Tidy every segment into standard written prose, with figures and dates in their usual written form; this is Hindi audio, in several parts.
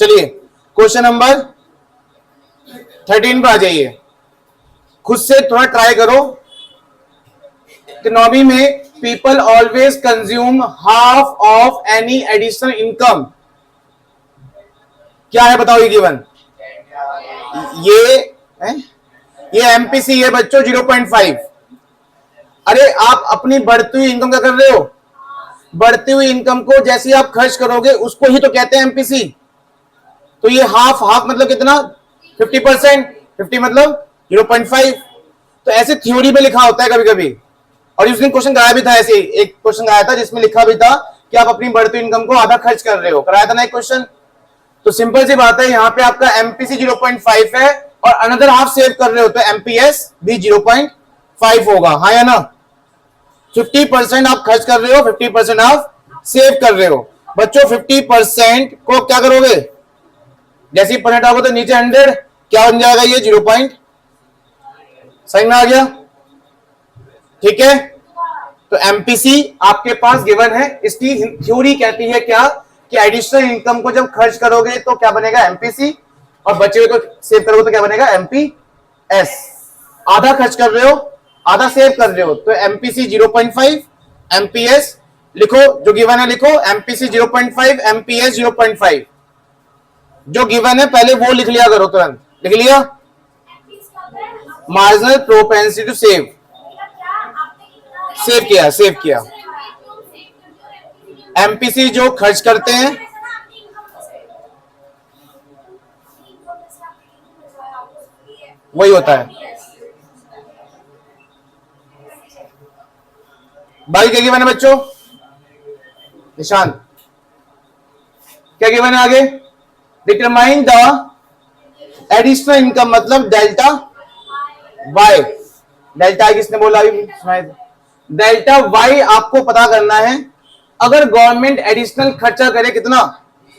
चलिए क्वेश्चन नंबर 13 पर आ जाइए। खुद से थोड़ा ट्राई करो। इकोनॉमी में people always consume half of any additional income. क्या है बताओ ये गिवन? ये एमपीसी है बच्चों 0.5। अरे आप अपनी बढ़ती हुई इनकम क्या कर रहे हो? बढ़ती हुई इनकम को जैसे ही आप खर्च करोगे उसको ही तो कहते हैं एमपीसी। तो ये हाफ मतलब कितना? 50%। 50 मतलब 0.5। तो ऐसे थ्योरी में लिखा होता है कभी कभी। और उस दिन क्वेश्चन कराया भी था, ऐसे एक क्वेश्चन आया था जिसमें लिखा भी था कि आप अपनी बढ़ती इनकम को आधा खर्च कर रहे हो। कराया था ना एक क्वेश्चन। तो सिंपल सी बात है, यहाँ पे आपका एमपीसी 0.5 है और अनदर हाफ सेव कर रहे हो तो एमपीएस भी 0.5 होगा। हाँ या ना? 50% आप खर्च कर रहे हो, 50% आप सेव कर रहे हो। बच्चों 50% को क्या करोगे? जैसे ही परसेंट आओगे तो नीचे 100 क्या बन जाएगा? ये 0 पॉइंट। समझ में आ गया? ठीक है। तो एमपीसी आपके पास गिवन है। इसकी थ्योरी कहती है क्या कि एडिशनल इनकम को जब खर्च करोगे तो क्या बनेगा? एमपीसी। और बचे हुए को सेव करोगे तो क्या बनेगा? एमपीएस। आधा खर्च कर रहे हो, आधा सेव कर रहे हो तो एमपीसी 0.5, एमपीएस लिखो जो गिवन है, लिखो एमपीसी 0.5, एमपीएस 0.5। जो गिवन है पहले वो लिख लिया करो, तुरंत लिख लिया। Marginal propensity to save, save किया, सेव किया। एमपीसी जो खर्च करते हैं, वही होता है। बाकी क्या गिवन है बच्चों? निशान क्या गिवन है आगे? डिटरमाइन द एडिशनल इनकम मतलब डेल्टा वाई। डेल्टा आई किसने बोला? अभी डेल्टा वाई आपको पता करना है। अगर गवर्नमेंट एडिशनल खर्चा करे कितना?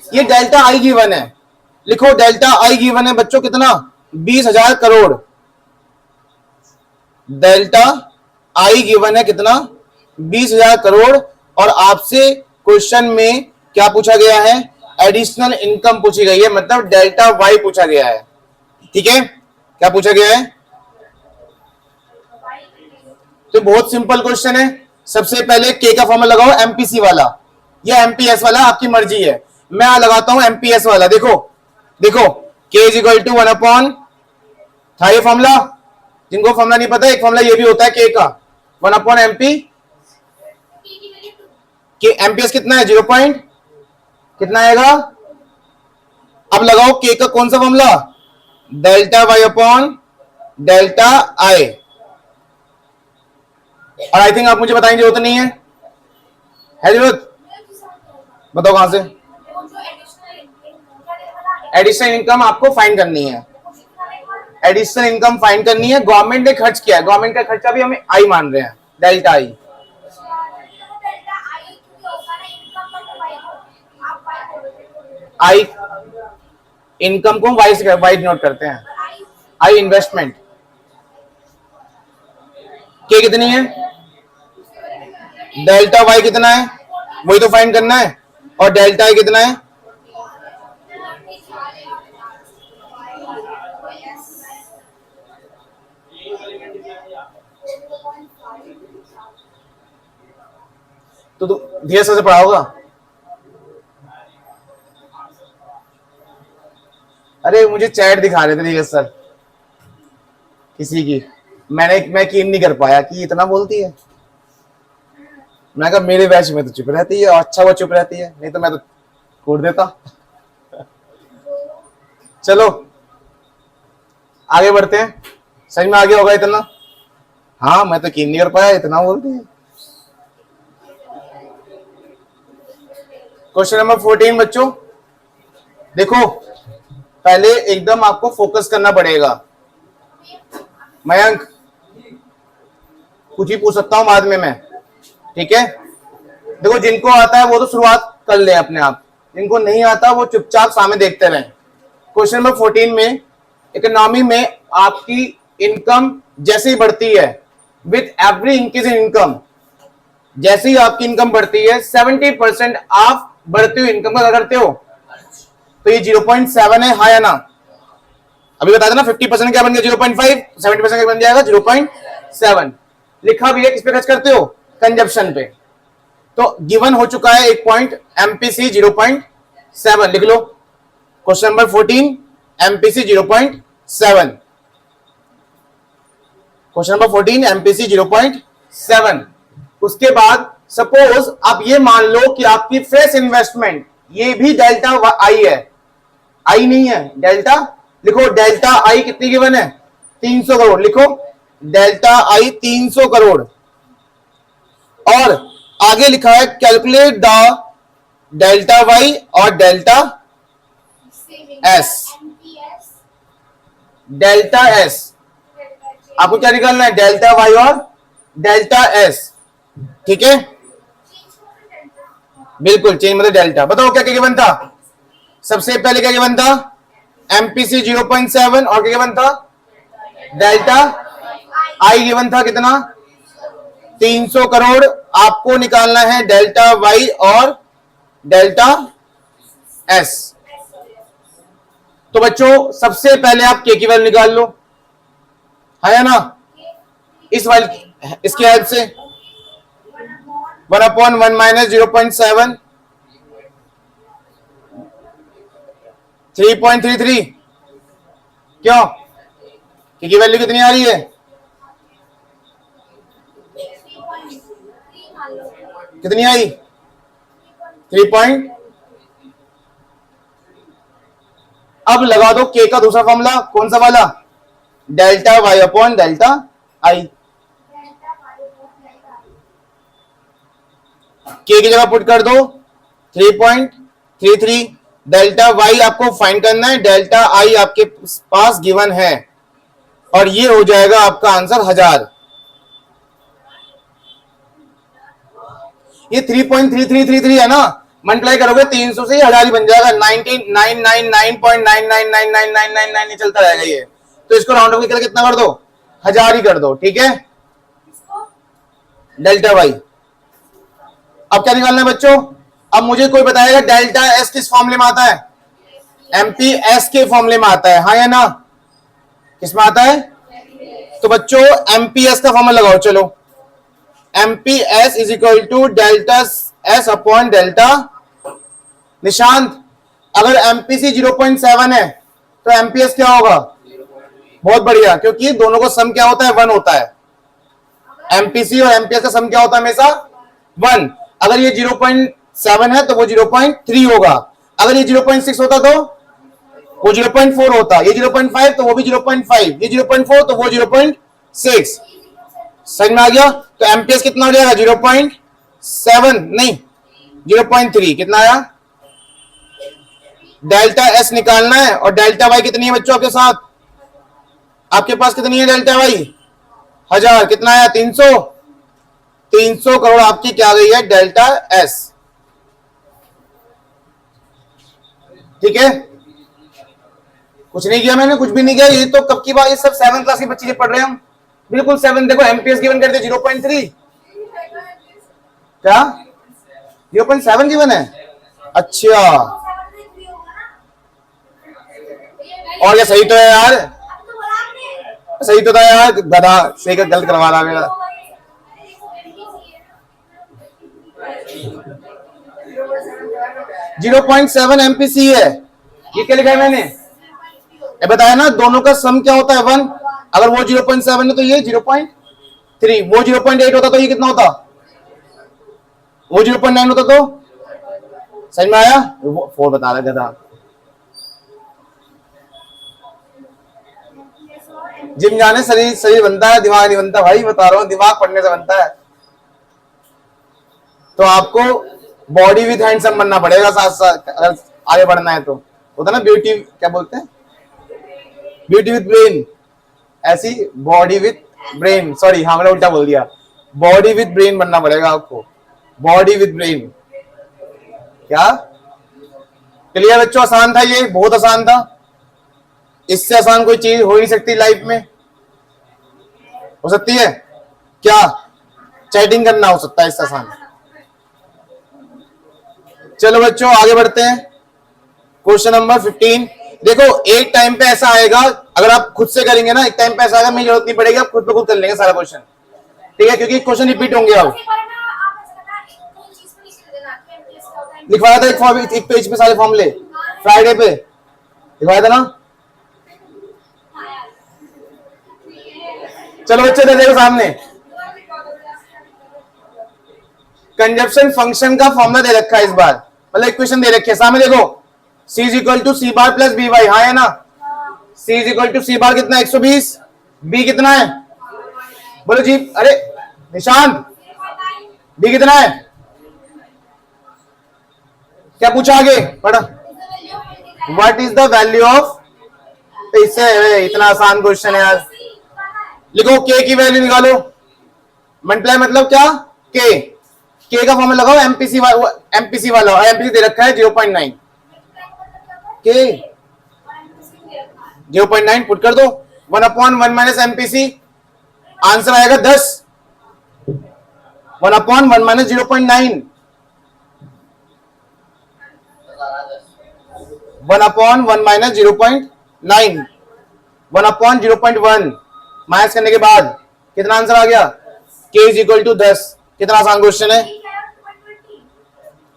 ये डेल्टा आई गिवन है। लिखो डेल्टा आई गिवन है बच्चों कितना? 20,000 करोड़। डेल्टा आई गिवन है कितना? 20,000 करोड़। और आपसे क्वेश्चन में क्या पूछा गया है? एडिशनल इनकम पूछी गई है, मतलब डेल्टा वाई पूछा गया है। ठीक है, क्या पूछा गया है? तो बहुत सिंपल क्वेश्चन है। सबसे पहले के का फॉर्मूला लगाओ, एमपीसी वाला या एमपीएस वाला, आपकी मर्जी है। मैं लगाता हूं एमपीएस वाला। देखो देखो, के इज इक्वल टू 1/, था ये फॉर्मूला। जिनको फॉर्मूला नहीं पता, एक फॉर्मूला ये भी होता है के का, 1/MP। के एमपीएस कितना है? 0 पॉइंट कितना आएगा? अब लगाओ के का कौन सा formula? Delta Y upon delta I. और आई थिंक आप मुझे बताएंगे, जरूरत नहीं है जरूरत? बताओ कहां से? एडिशनल इनकम आपको फाइंड करनी है। एडिशनल इनकम फाइंड करनी है। गवर्नमेंट ने खर्च किया है, गवर्नमेंट का खर्चा भी हम आई मान रहे हैं, डेल्टा आई। आई इनकम को वाई से वाई नोट करते हैं। आई इन्वेस्टमेंट। के कितनी है? डेल्टा वाई कितना है? वही तो फाइंड करना है। और डेल्टा आई कितना है? तो धीरे से पढ़ा होगा। अरे मुझे चैट दिखा रहे थे धीरे सर किसी की, मैं कीन नहीं कर पाया कि इतना बोलती है। मैं कहा मेरे बैच में तो चुप रहती है, और अच्छा वो चुप रहती है, नहीं तो मैं तो कूट देता। चलो आगे बढ़ते हैं। सही में आगे होगा इतना? हाँ, मैं तो कीन नहीं कर पाया, इतना बोलती है। क्वेश्चन नंबर 14 बच्चों, देखो पहले एकदम आपको फोकस करना पड़ेगा। मयंक कुछ ही पूछ सकता हूं बाद में मैं, ठीक है? देखो जिनको आता है वो तो शुरुआत कर ले अपने आप, जिनको नहीं आता वो चुपचाप सामने देखते रहें। क्वेश्चन नंबर 14 में, इकोनॉमी में आपकी इनकम जैसे ही बढ़ती है, with every increase in income, जैसे ही आपकी इनकम बढ़ती है 70% आप बढ़ती हुई इनकम का क्या करते हो? तो ये 0.7 है, हाँ या ना? अभी बता देना 50% क्या बन गया 0.5, 70% क्या बन जाएगा 0.7। लिखा भी है, किस पे खर्च करते हो? कंजप्शन पे। तो गिवन हो चुका है एक पॉइंट, एमपीसी 0.7 लिख लो। Question number 14 MPC 0.7। Question number 14 MPC 0.7। उसके बाद सपोज आप ये मान लो कि आपकी फ्रेश इन्वेस्टमेंट ये भी डेल्टा आई है, आई नहीं है डेल्टा। लिखो डेल्टा आई कितनी गिवन है? 300 करोड़। लिखो डेल्टा आई 300 करोड़। और आगे लिखा है कैलकुलेट द डेल्टा वाई और डेल्टा एस। डेल्टा एस आपको क्या निकालना है? डेल्टा वाई और डेल्टा एस। ठीक है, बिल्कुल चेंज मतलब डेल्टा। बताओ क्या क्या गिवन था? सबसे पहले क्या गिवन था? एमपीसी 0.7 और क्या गिवन था? डेल्टा आई गिवन था कितना? 300 करोड़। आपको निकालना है डेल्टा वाई और डेल्टा एस। तो बच्चों सबसे पहले आप के की वैल्यू निकाल लो, है या ना? इस वाली इसकी हेल्प से 1/1 माइनस 0.7 3.33। क्यों? की वैल्यू कितनी आ रही है? कितनी आई? 3 अब लगा दो के का दूसरा फॉर्मूला, कौन सा वाला? Delta Y upon delta I. के की जगह पुट कर दो 3.33। डेल्टा वाई आपको फाइंड करना है, डेल्टा आई आपके पास गिवन है, और ये हो जाएगा आपका आंसर 1000। ये 3.3333 है ना, मल्टीप्लाई करोगे 300 से 1000 ही बन जाएगा। 999999999999 चलता रहेगा ये। तो इसको राउंड ऑफ करके कितना कर दो? 1000 ही कर दो। ठीक है, डेल्टा वाई। अब क्या निकालना है बच्चों? अब मुझे कोई बताएगा डेल्टा एस किस फॉर्मूले में आता है? एमपी एस के फॉर्मूले में आता है, हाँ या ना? किस में आता है? तो बच्चों एमपीएस का फॉर्मूला लगाओ। चलो MPS is equal to delta S upon delta. Nishant अगर एमपीसी 0.7 है तो एमपीएस क्या होगा? बहुत बढ़िया, क्योंकि दोनों का सम क्या होता है? 1 होता है। एमपीसी और एमपीएस का सम क्या होता है? हमेशा 1। अगर ये 0.7 है तो वो 0.3 होगा। अगर ये 0.6 होता तो वो 0.4 होता। ये 0.5 तो वो भी 0.5। ये 0.4 तो वो 0.6। समझ में आ गया? तो एमपीएस कितना हो जाएगा? 0.7 नहीं 0.3। कितना आया? डेल्टा एस निकालना है, और डेल्टा वाई कितनी है बच्चों आपके साथ? आपके पास कितनी है डेल्टा वाई? 1000। कितना आया? 300। 300 करोड़ आपकी क्या गई है? Delta S. ठीक है, कुछ नहीं किया मैंने, कुछ भी नहीं किया। ये तो कब की बात? ये सब 7th क्लास की बच्ची से पढ़ रहे हैं हम। बिल्कुल 7। देखो एमपीएस गिवन करते 0.3। क्या 0.7 गिवन है? अच्छा, और ये सही तो है यार, सही तो था यार, गधा सही का गलत करवा रहा मेरा। जीरो 0.7 एमपीसी है। ये क्या लिखा है मैंने? ये बताया ना, दोनों का सम क्या होता है? 1। अगर वो 0.7 है तो ये 0.3। वो 0.8 होता तो ये कितना होता? वो 0.9 होता तो? समझ में आया? 4 बता रहा गधा। जिम जाने शरीर शरीर बनता है, दिमाग नहीं बनता भाई, बता रहा हूं। दिमाग पढ़ने से बनता है। तो आपको बॉडी विथ हैंडसम बनना पड़ेगा साथ साथ, अगर आगे बढ़ना है तो। होता ना ब्यूटी, क्या बोलते हैं? Beauty with brain. ऐसी बॉडी विथ ब्रेन, सॉरी हाँ मैंने उल्टा बोल दिया। बॉडी विथ ब्रेन बनना पड़ेगा आपको। Body with brain. क्या क्लियर बच्चों? आसान था ये, बहुत आसान था। इससे आसान कोई चीज हो ही नहीं सकती लाइफ में। हो सकती है क्या? चैटिंग करना हो सकता है इससे आसान। चलो बच्चों आगे बढ़ते हैं। Question number 15। देखो एक टाइम पे ऐसा आएगा, अगर आप खुद से करेंगे ना, एक टाइम पे ऐसा आएगा, मेरी जरूरत नहीं पड़ेगी, आप खुद पे खुद कर लेंगे सारा क्वेश्चन, ठीक है, क्योंकि क्वेश्चन रिपीट होंगे। अब लिखवाया था एक पेज पे सारे फॉर्मूले, फ्राइडे पे लिखवाया था ना। चलो बच्चे दे देखो सामने, कंजप्शन फंक्शन का फॉर्मूला दे रखा है इस बार, मतलब इक्वेशन दे रखी है सामने देखो, C is equal to C bar plus B Y, हाँ है ना। C is equal to C bar कितना 120, B कितना है बोलो जी, अरे निशांत B कितना है, क्या पूछा आगे पढ़ा, what is the value of, इससे इतना आसान क्वेश्चन है यार। लिखो K की वैल्यू निकालो, मल्टीप्लाई मतलब क्या, K का फॉर्मूला लगाओ, एमपीसी वाला, और एमपीसी दे रखा है 0.9, K 0.9 पुट कर दो, 1/1 माइनस एमपीसी, आंसर आएगा 10, 1/1 माइनस 0.9, 1/1 माइनस 0.9, 1/0.1 माइनस करने के बाद कितना आंसर आ गया, K इज इक्वल टू 10। कितना आसान क्वेश्चन है,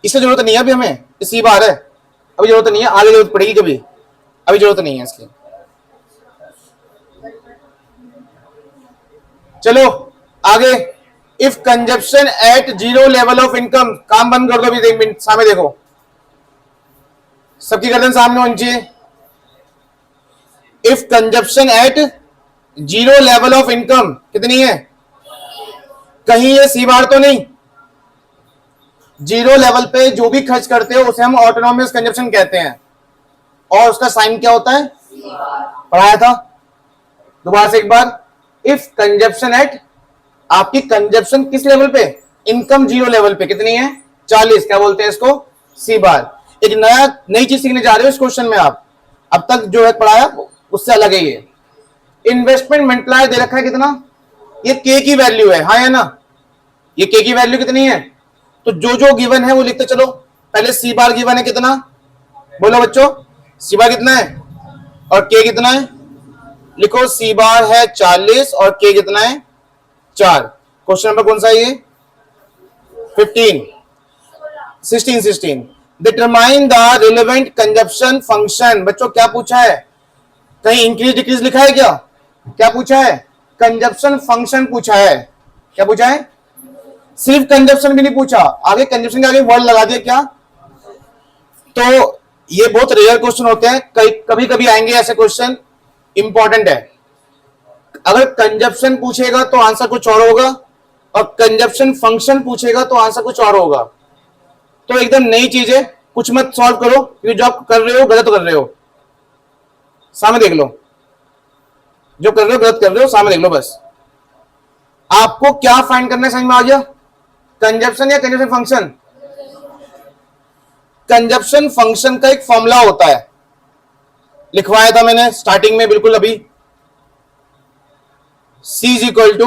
इसकी जरूरत नहीं है अभी हमें, इसी बार है, अभी जरूरत नहीं है, आगे जरूरत पड़ेगी कभी, अभी जरूरत नहीं है इसकी। चलो आगे, if consumption at zero level of income, काम बंद कर दो अभी, एक मिनट सामने देखो, सबकी गर्दन सामने होनी चाहिए। If consumption at zero level of income कितनी है, कहीं ये सी बार तो नहीं, जीरो लेवल पे जो भी खर्च करते हो उसे हम ऑटोनोमस कंजप्शन कहते हैं, और उसका साइन क्या होता है, पढ़ाया था, दोबारा से एक बार, इफ कंजप्शन एट, आपकी कंजप्शन किस लेवल पे, इनकम जीरो लेवल पे कितनी है 40, क्या बोलते हैं इसको, सी बार। एक नई चीज सीखने जा रहे हो इस क्वेश्चन में आप, अब तक जो है पढ़ाया उससे अलग है ये। इन्वेस्टमेंट मल्टीप्लायर दे रखा है कितना, ये K की वैल्यू है, हाँ है ना, ये K की वैल्यू कितनी है, तो जो जो गिवन है वो लिखते चलो, पहले सी बार गिवन है कितना, बोलो बच्चों, सी बार कितना है और K कितना है, लिखो सी बार है 40 और K कितना है 4। क्वेश्चन नंबर कौन सा है ये, 16 determine the relevant consumption function. बच्चों क्या पूछा है, कहीं इंक्रीज डिक्रीज लिखा है क्या, क्या पूछा है, कंजप्शन फंक्शन पूछा है, क्या पूछा है, सिर्फ कंजप्शन भी नहीं पूछा, आगे कंजप्शन के आगे वर्ड लगा दिया क्या। तो ये बहुत रेयर क्वेश्चन होते हैं, कभी कभी आएंगे ऐसे क्वेश्चन, इंपॉर्टेंट है। अगर कंजप्शन पूछेगा तो आंसर कुछ और होगा, और कंजप्शन फंक्शन पूछेगा तो आंसर कुछ और होगा। तो एकदम नई चीज है, कुछ मत सॉल्व करो, क्योंकि जो आप कर रहे हो गलत कर रहे हो, सामने देख लो, जो कर रहे हो गलत कर रहे हो, सामने देख लो बस। आपको क्या फाइंड करना है समझ में आ गया, कंजप्शन या कंजप्शन फंक्शन। कंजप्शन फंक्शन का एक फॉर्मूला होता है, लिखवाया था मैंने स्टार्टिंग में बिल्कुल अभी, C इज इक्वल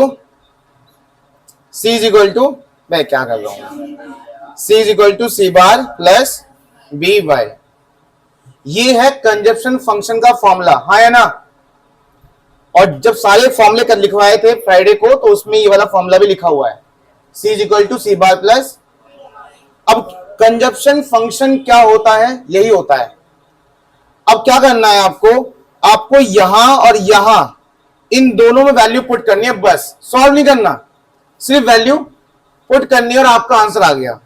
टू मैं क्या कर रहा हूं, C is equal to C bar plus B Y, ये है कंजप्शन फंक्शन का फॉर्मूला, हाँ है ना। और जब सारे फॉर्मूले कर लिखवाए थे फ्राइडे को, तो उसमें ये वाला फॉर्मूला भी लिखा हुआ है, C is equal to C bar plus. अब कंजप्शन फंक्शन क्या होता है, यही होता है। अब क्या करना है आपको, आपको यहां और यहां इन दोनों में वैल्यू पुट करनी है, बस सॉल्व नहीं करना, सिर्फ वैल्यू पुट करनी है और आपका आंसर आ गया।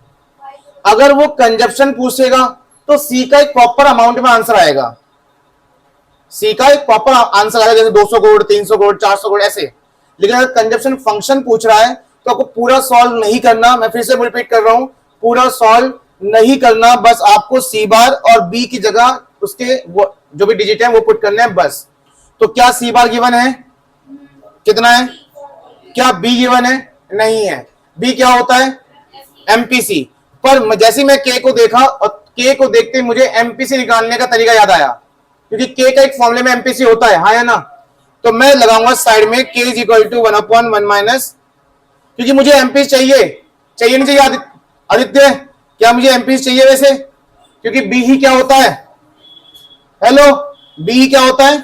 अगर वो कंजप्शन पूछेगा तो सी का एक प्रॉपर अमाउंट में आंसर आएगा, सी का एक प्रॉपर आंसर आएगा, जैसे 200 करोड़ 300 करोड़ 400 करोड़ ऐसे। लेकिन अगर कंजप्शन फंक्शन पूछ रहा है तो आपको पूरा सॉल्व नहीं करना, मैं फिर से रिपीट कर रहा हूं, पूरा सॉल्व नहीं करना, बस आपको सी बार और बी की जगह उसके जो भी डिजिट है वो पुट करने हैं बस। तो क्या सी बार गिवन है, कितना है, क्या बी गिवन है, नहीं है। बी क्या होता है, एमपीसी। पर जैसे मैं के को देखा और के को देखते ही मुझे एमपीसी निकालने का तरीका याद आया, क्योंकि के का एक फॉर्मूले में एमपीसी होता है, हाँ या ना। तो मैं लगाऊंगा साइड में के इज इक्वल टू 1/1 माइनस, क्योंकि मुझे एमपीसी चाहिए नहीं चाहिए आदित्य, क्या मुझे एमपीसी चाहिए वैसे, क्योंकि बी ही क्या होता है, हेलो, बी क्या होता है?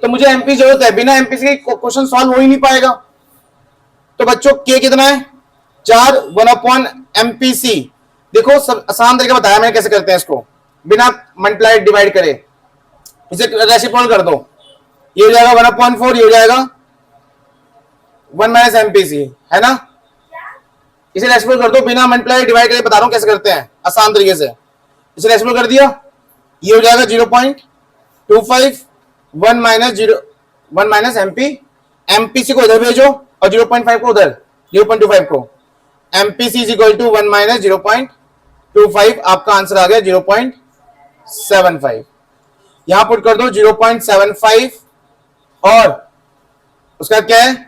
तो मुझे एमपी जरूरत है, बिना एमपी के क्वेश्चन सॉल्व हो ही नहीं पाएगा। तो बच्चों के कितना है? 4, 1/MPC। देखो सब आसान तरीका बताया मैंने कैसे करते हैं इसको, बिना मल्टीप्लाई डिवाइड करे। इसे रेसिप्रोकल कर दो, ये हो जाएगा 1/4, ये हो जाएगा 1 - MPC, है ना? इसे रेसिप्रोकल कर दो बिना मल्टीप्लाई डिवाइड करे, बता रहा हूं कैसे करते हैं आसान तरीके से। इसे रेसिप्रोकल कर दिया, ये हो जाएगा 0.25, 1 - MP। MPC को इधर भेजो और 0.5 को उधर, 0.25 को। MPC इज इक्वल टू 1 - 0.25, आपका आंसर आ गया 0.75। यहां पुट कर दो 0.75 और उसका क्या है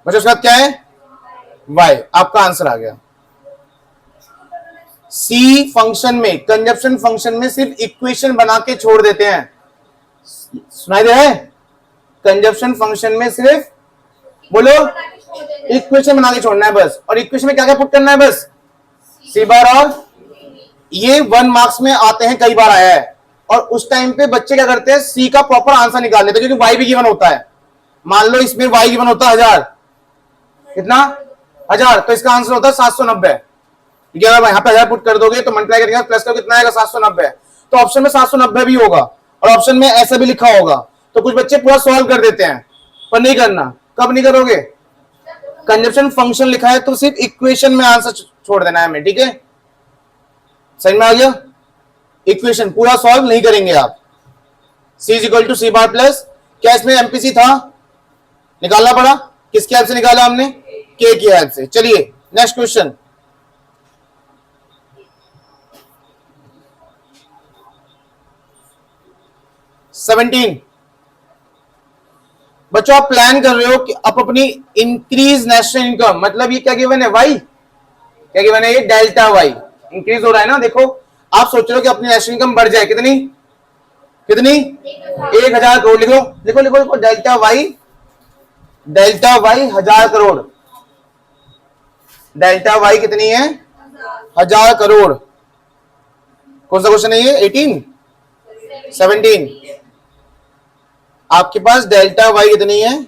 बच्चों, उसका क्या है? y, आपका आंसर आ गया। सी फंक्शन में, कंजप्शन फंक्शन में सिर्फ इक्वेशन बना के छोड़ देते हैं, सुनाई दे रहा है? कंजप्शन फंक्शन में सिर्फ बोलो इक्वेशन बना के छोड़ना है बस। और इक्वेशन में क्या क्या पुट करना है? बस सी बार। और ये 1 मार्क्स में आते हैं, कई बार आया है। और उस टाइम पे बच्चे क्या करते हैं, सी का प्रॉपर आंसर निकाल लेते हैं, क्योंकि वाई भी गिवन होता है। मान लो इसमें वाई गिवन होता है 1000, कितना? 1000, तो इसका आंसर होता है 790। ठीक है, अगर यहाँ पे 1000 पुट कर दोगे तो मल्टीप्लाई करेंगे, प्लस का कितना आएगा? 790। तो ऑप्शन में 790 भी होगा और ऑप्शन में ऐसा भी लिखा होगा। तो कुछ बच्चे पूरा सॉल्व कर देते हैं, पर नहीं करना। कब नहीं करोगे? कंजप्शन फंक्शन लिखा है तो सिर्फ इक्वेशन में आंसर छोड़ देना है हमें, ठीक है? समझ में आ गया? इक्वेशन पूरा सॉल्व नहीं करेंगे आप। C is equal to C bar plus, क्या इसमें एमपीसी था? निकालना पड़ा। किसकी हेल्प से निकाला हमने? के की हेल्प से। चलिए नेक्स्ट क्वेश्चन। सेवनटीन। बच्चों आप प्लान कर रहे हो कि आप अपनी इंक्रीज नेशनल इनकम, मतलब ये क्या गिवन है? वाई। क्या गिवन है? ये डेल्टा वाई इंक्रीज हो रहा है ना। देखो आप सोच रहे हो कि अपनी नेशनल इनकम बढ़ जाए, कितनी कितनी? 1000 करोड़। लिखो लिखो लिखो लिखो, delta Y 1000 crore. Delta Y कितनी है? 1000 करोड़। कौन सा क्वेश्चन है ये? 18, 17। आपके पास डेल्टा वाई कितनी है?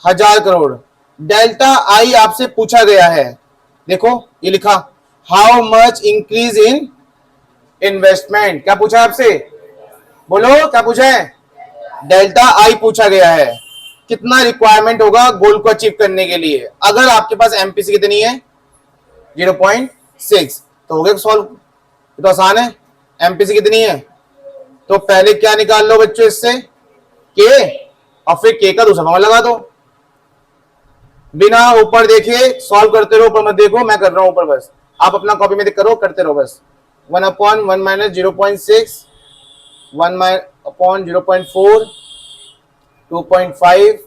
1000 करोड़। डेल्टा आई आपसे पूछा गया है, देखो ये लिखा, how much increase in investment. क्या पूछा आपसे? बोलो क्या पूछा है? डेल्टा आई पूछा गया है, कितना रिक्वायरमेंट होगा गोल को अचीव करने के लिए। अगर आपके पास एमपीसी कितनी है? 0.6, तो हो गया सॉल्व। तो आसान है। एमपीसी कितनी है? तो पहले क्या निकाल लो बच्चों इससे? के, और फिर के का दूसरा फॉर्मूला लगा दो। बिना ऊपर देखे सॉल्व करते रहो, ऊपर मत देखो, मैं कर रहा हूं ऊपर, बस आप अपना कॉपी में देख करो, करते रहो बस। 1/1 - 0.6, 1/0.4, 2.5,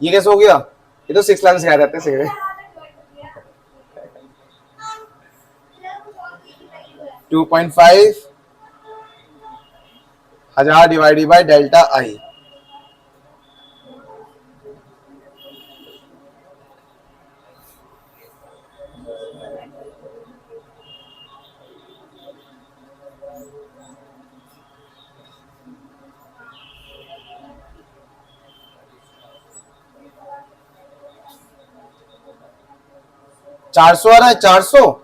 ये कैसे हो गया? ये तो 6 लाइन सिखाए जाते हैं सीधे। 2.5 1000 डिवाइडेड बाय डेल्टा आई। चार सौ आ रहा है, 400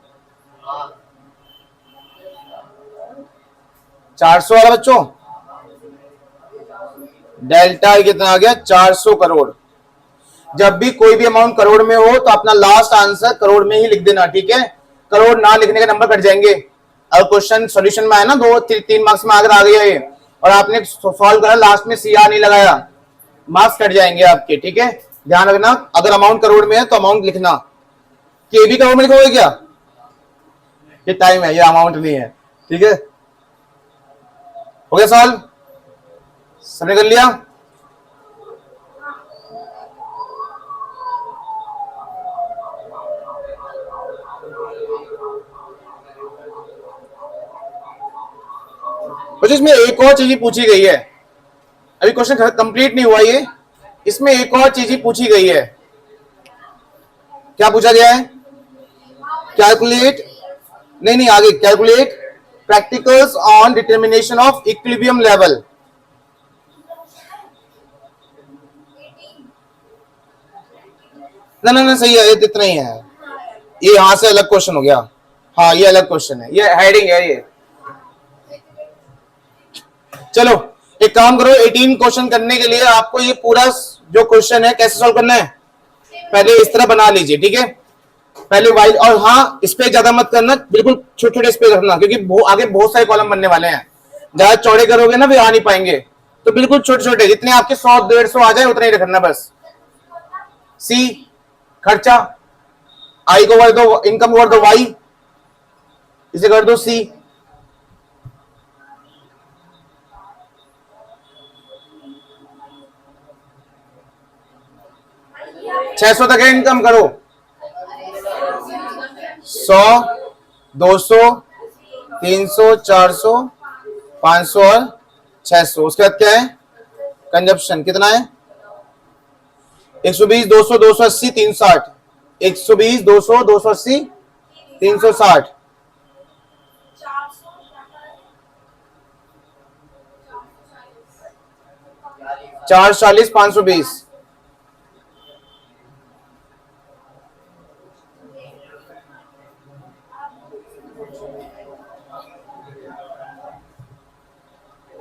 400 आ रहा बच्चों। डेल्टा आई कितना आ गया? 400 करोड़। जब भी कोई भी अमाउंट करोड़ में हो तो अपना लास्ट आंसर करोड़ में ही लिख देना, ठीक है? करोड़ ना लिखने के नंबर कट जाएंगे। अगर क्वेश्चन सॉल्यूशन में है ना 2-3 मार्क्स में अगर आ गया ये और आपने सॉल्व करा, लास्ट में सीआर नहीं लगाया, मार्क्स कट जाएंगे आपके, ठीक है? ध्यान रखना, अगर अमाउंट करोड़ में है तो अमाउंट लिखना। के भी करोड़ में लिखोगे क्या? ये टाइम है, ये अमाउंट नहीं है, ठीक है? हो गया सॉल्व? सबने कर लिया? तो इसमें एक और चीज पूछी गई है, अभी क्वेश्चन कंप्लीट नहीं हुआ ये, इसमें एक और चीज पूछी गई है। क्या पूछा गया है? कैलकुलेट नहीं नहीं, आगे calculate practicals on determination of equilibrium level. ना ना ना, सही है, ये इतना ही है। ये यहां से अलग क्वेश्चन हो गया। हाँ ये अलग क्वेश्चन है, ये हेडिंग है ये। चलो एक काम करो, 18 क्वेश्चन करने के लिए आपको ये पूरा जो क्वेश्चन है कैसे सॉल्व करना है, पहले इस तरह बना लीजिए, ठीक है। पहले वाइल, और हाँ इस पे ज्यादा मत करना, बिल्कुल छोटे छोटे स्पेस रखना, क्योंकि आगे बहुत सारे कॉलम बनने वाले हैं। ज्यादा चौड़े करोगे ना वे आ नहीं पाएंगे, तो बिल्कुल छोटे छोटे, जितने आपके 100-150 आ जाए उतने ही रखना बस। सी खर्चा, आई को कर दो, इनकम को कर दो वाई, इसे कर दो सी। $600 तक है, इनकम करो 100, 200, 300, 400, 500 और 600। उसके बाद क्या है, कंजप्शन कितना है, 120, 200, 280, 360, 120, 200, 280, 360, 440, 520।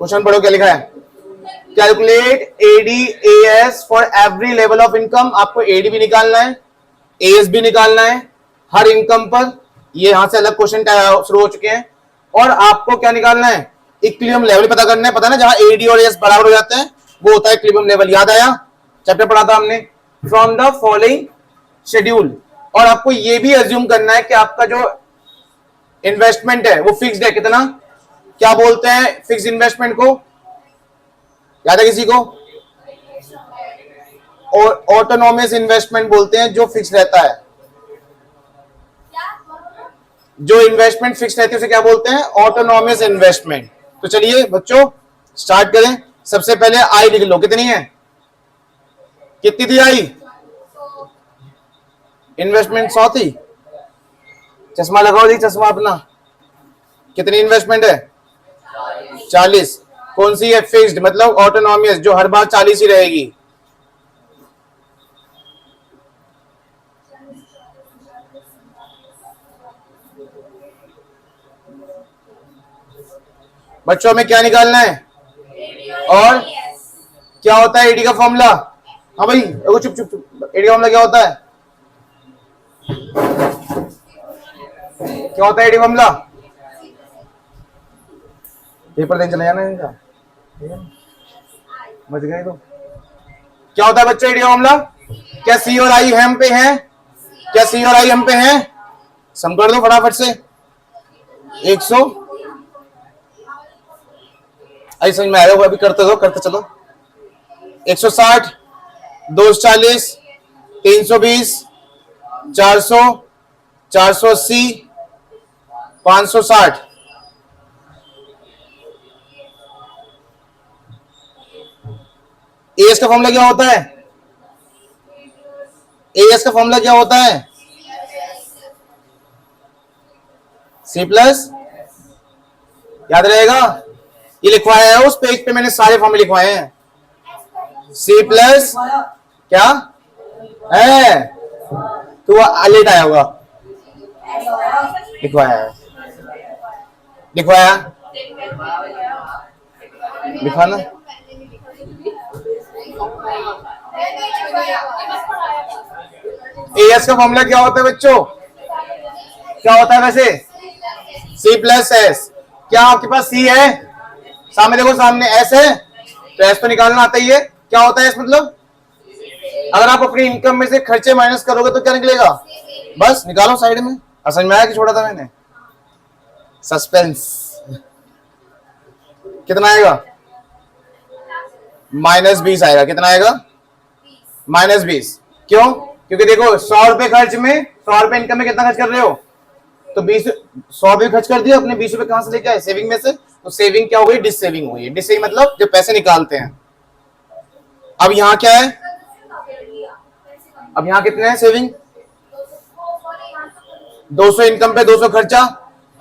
क्वेश्चन पढ़ो क्या लिखा है, calculate ADAS for every level of income. आपको एडी भी निकालना है, एएस भी निकालना है हर इनकम पर। ये यहां से अलग क्वेश्चन शुरू हो चुके हैं। और आपको क्या निकालना है, इक्विलिब्रियम लेवल पता करना है। पता ना जहां एडी और एएस बराबर हो जाते हैं वो होता है इक्विलिब्रियम लेवल। याद आया, चैप्टर पढ़ा था हमने, फ्रॉम द फॉलोइंग शेड्यूल। और आपको ये भी अज्यूम करना है कि आपका जो इन्वेस्टमेंट है वो फिक्स्ड है। कितना, क्या बोलते हैं फिक्स इन्वेस्टमेंट को, याद है किसी को, और ऑटोनोमियस इन्वेस्टमेंट बोलते हैं जो फिक्स रहता है। जो इन्वेस्टमेंट फिक्स रहती है उसे क्या बोलते हैं, ऑटोनोमियस इन्वेस्टमेंट। तो चलिए बच्चों स्टार्ट करें। सबसे पहले आई लिख लो, कितनी है, कितनी थी आई, इन्वेस्टमेंट 100 थी। चश्मा लगाओ जी, चश्मा अपना। कितनी इन्वेस्टमेंट है, 40। कौन सी है, फिक्स्ड, मतलब ऑटोनॉमियस, जो हर बार 40 ही रहेगी। बच्चों में क्या निकालना है, और क्या होता है एडी का फॉर्मूला। हाँ भाई चुप चुप चुप, एडी का फॉर्मूला क्या होता है, क्या होता है एडी फॉर्मूला, पेपर देने चले जाना इनका, बच गए तो। क्या होता है बच्चों एडी का फॉर्मूला, क्या सी और आई हम पे हैं, क्या सी और आई हम पे हैं, सम कर दो फटाफट से। 100, आई समझ में आया, अभी करते दो, करते चलो। 160, 240, 320, 400, 480, 560। एएस का फॉर्मूला क्या होता है, एएस का फॉर्मूला क्या होता है, सी प्लस, याद रहेगा। ये लिखवाया है उस पेज पे, मैंने सारे फॉर्मूले लिखवाए हैं। सी प्लस क्या है, तो लेट आया होगा, लिखवाया है, लिखवाया, लिखवाना। एएस का फॉर्मूला क्या होता है बच्चों, क्या होता है वैसे, सी प्लस एस। क्या आपके पास सी है, सामने देखो, सामने एस है, तो एस तो निकालना आता ही है। क्या होता है एस, मतलब अगर आप अपनी इनकम में से खर्चे माइनस करोगे तो क्या निकलेगा, बस निकालो साइड में। समझ में आया कि छोड़ा था मैंने, सस्पेंस। कितना आएगा, -20 आएगा। कितना आएगा, -20। क्यों, क्योंकि देखो 100 रुपए खर्च में, 100 रुपए इनकम में कितना खर्च कर रहे हो, तो 20, 100 रुपए खर्च कर दिया, अपने 20 रुपए कहां से लेके आए, सेविंग में से। तो सेविंग क्या हो गई, डिस सेविंग हुई है। डिस सेविंग मतलब जो पैसे निकालते हैं। अब यहां क्या है, अब यहां कितने हैं सेविंग, 200 इनकम पे 200 खर्चा,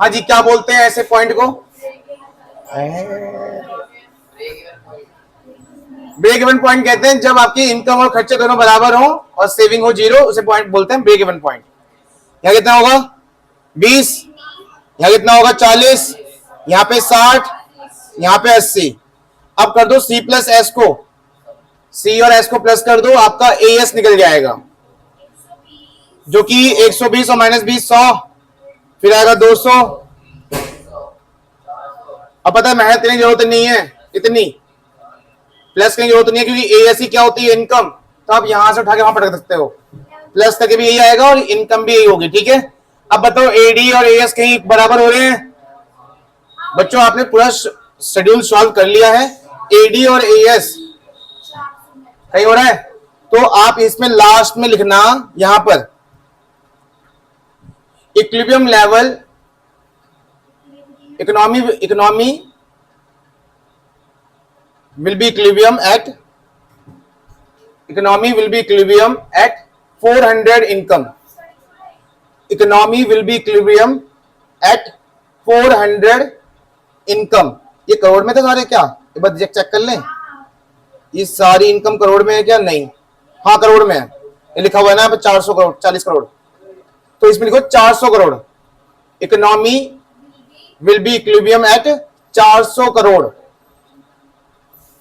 हाँ जी, क्या बोलते हैं ऐसे पॉइंट को? ब्रेक इवन पॉइंट कहते हैं जब आपकी इनकम और खर्चे दोनों बराबर हो और सेविंग हो जीरो, उसे पॉइंट बोलते हैं ब्रेक इवन पॉइंट। यहां कितना होगा? 20, यहां कितना होगा? 40, यहां पे 60, यहां पे 80। अब कर दो सी प्लस एस को, सी और एस को प्लस कर दो, आपका ए एस निकल जाएगा जो कि 120 और माइनस 20 100, फिर आएगा 200। अब पता है मेहनत करने की जरूरत नहीं है, इतनी प्लस करने की जरूरत नहीं है, क्योंकि ए एस ही क्या होती है? इनकम। तो आप यहां से उठा के वहां पटक सकते हो, प्लस करके भी यही आएगा और इनकम भी यही होगी। ठीक है, अब बताओ एडी और ए एस कहीं बराबर हो रहे हैं? बच्चों आपने पूरा शेड्यूल सॉल्व कर लिया है, एडी और ए एस कहीं हो रहा है? तो आप इसमें लास्ट में लिखना, यहां पर equilibrium level, economy will be equilibrium at 400 income. Economy will be equilibrium at 400 income. ये करोड़ में थे सारे क्या? एक बार चेक कर लें, ये सारी इनकम करोड़ में है क्या? नहीं, हाँ करोड़ में है, ये लिखा हुआ है ना 400 करोड़, 40 करोड़, तो इसमें लिखो 400 crore. Economy will be equilibrium at 400 crore.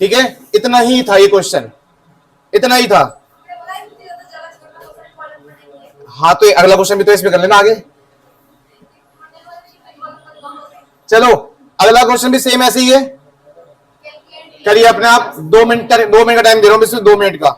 ठीक है, इतना ही था ये क्वेश्चन, इतना ही था। हाँ तो अगला क्वेश्चन भी तो इसमें कर लेना आगे। चलो अगला क्वेश्चन भी सेम ऐसे ही है, करिए अपने आप। 2 मिनट का टाइम दे रहा हूं, 2 मिनट का।